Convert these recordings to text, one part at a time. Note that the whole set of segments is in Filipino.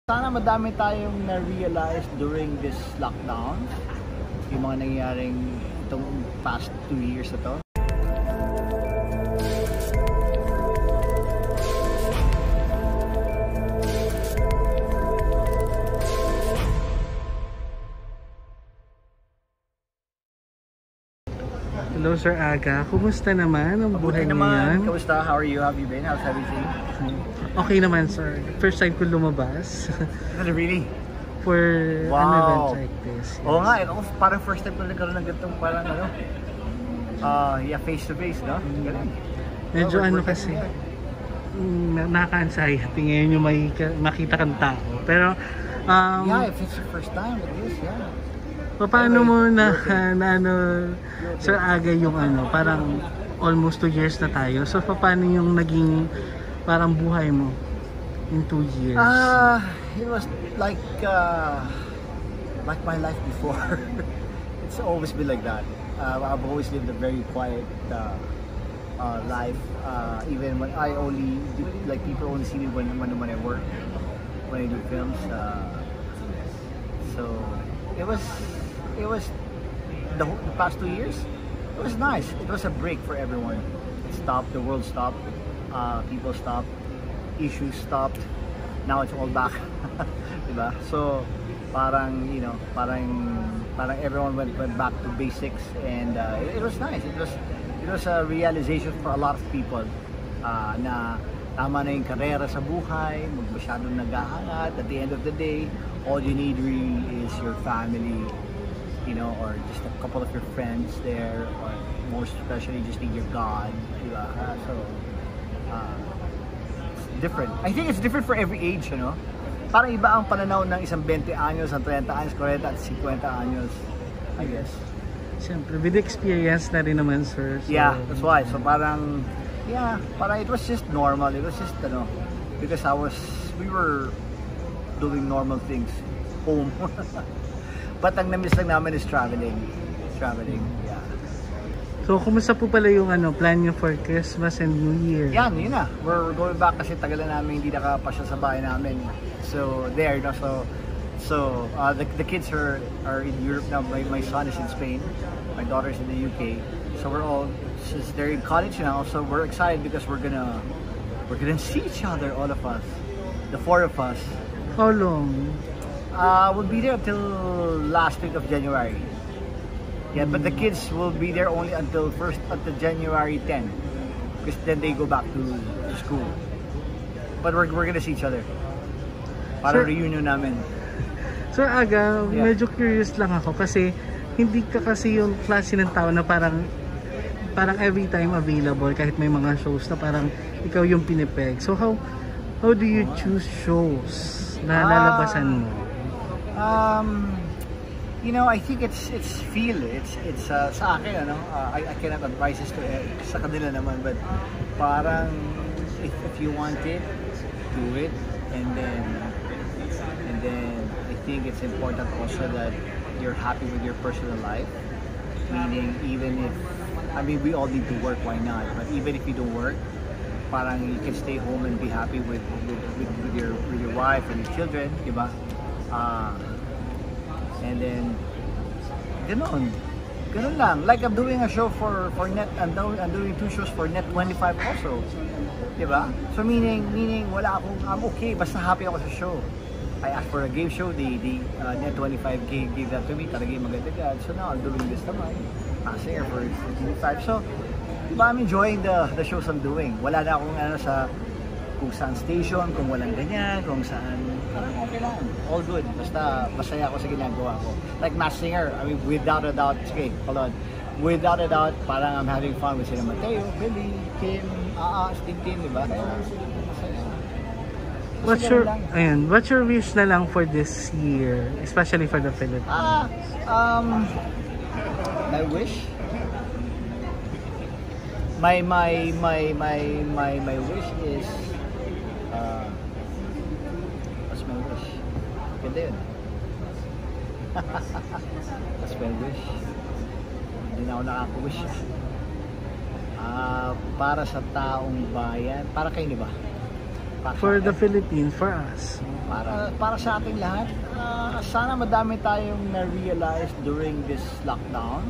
Sana madami tayong na-realize during this lockdown, yung mga nangyaring itong past 2 years na to. Hello Sir Aga, kumusta naman ang buhay mo yan? Kumusta? How are you? How have you been? How's everything? Okay naman sir, first time ko lumabas. Really? For an event like this. Yes. Oo nga, parang first time ko nagkaroon ng ganitong parang face to face, no? Galing. Medyo kasi, nakaka-anxiety ngayon yung makita kang tao. Pero, yeah, if it's your first time, it is, yeah. Paano mo Sir Aga, yung parang almost 2 years na tayo. So, paano yung naging parang buhay mo in 2 years? It was like my life before. It's always been like that. I've always lived a very quiet life. Even when I only do, like people only see me when I work, when I do films. So it was the past 2 years. It was nice. It was a break for everyone. It stopped. The world stopped. People stopped. Issues stopped. Now it's all back. Diba? So parang parang everyone went back to basics, and it was nice. It was a realization for a lot of people na tama na yung karera sa buhay, masyadong naghahangat. At the end of the day, all you need really is your family, or just a couple of your friends there, or more especially just need your God, diba? So it's different. I think it's different for every age, Parang iba ang pananaw ng isang 20 anyos, ang 30 anyos, 40 at 50 anyos, I guess. Siyempre, with experience na rin naman, sir. So, yeah, that's why. So parang, it was just normal. It was just, because we were doing normal things home. But ang na-miss lang namin is traveling, yeah. So, kumusta po pala yung plan nyo for Christmas and New Year? Yun na. We're going back kasi tagal na namin hindi nakapasya sa bahay namin. So, there, So, the kids are in Europe now. My son is in Spain. My daughter is in the UK. So, since they're in college now, so we're excited because we're gonna see each other, all of us. The 4 of us. How long? We'll be there until last week of January. Yeah, but the kids will be there only until January 10, because then they go back to school. But we're gonna see each other. Para reunion namin. Sir Aga, medyo curious lang ako kasi hindi ka kasi yung klase ng tao na parang every time available kahit may mga shows na parang ikaw yung pinipeg. So how do you choose shows na lalabasan mo? I think it's feel. It's sa akin, I cannot advise this to sa kanila naman, but parang if you want it, do it, and then I think it's important also that you're happy with your personal life. Meaning, even if we all need to work, why not? But even if you don't work, parang you can stay home and be happy with your wife and your children, diba? And then ganun lang. Like I'm doing a show for Net, I'm doing 2 shows for Net 25 also, diba? So meaning I'm okay basta happy ako sa show. I asked for a game show, the Net 25 gave that to me, talagang maganda. So now I'm doing this naman, singer for 25. So diba, I'm enjoying the shows I'm doing. Wala na akong sa kung saan station, kung walang ganyan, kung saan, parang okay lang. All good. Basta masaya ako sa ginagawa ko. Like Masked Singer, without a doubt, okay, hold on. Without a doubt, parang I'm having fun with sila Mateo, Billy, Kim, Tintin, diba? Masaya. What's your wish na lang for this year, especially for the Philippines? My wish? My wish is what's my wish? Ganda yun. What's my wish? Hindi na ako nakaka-wish. Para sa taong bayan, para kayo, di ba? for the Philippines, for us. Para sa ating lahat, sana madami tayong na-realize during this lockdown.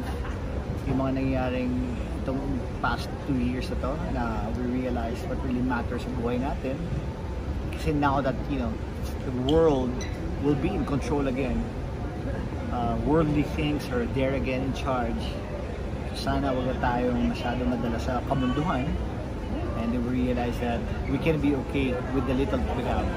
Yung mga nangyaring itong past 2 years na to, na we realize what really matters sa buhay natin. Kasi now that, you know, the world will be in control again. Worldly things are there again in charge. So sana wag na tayong masyadong madala sa kamunduhan. And then we realize that we can be okay with the little we have.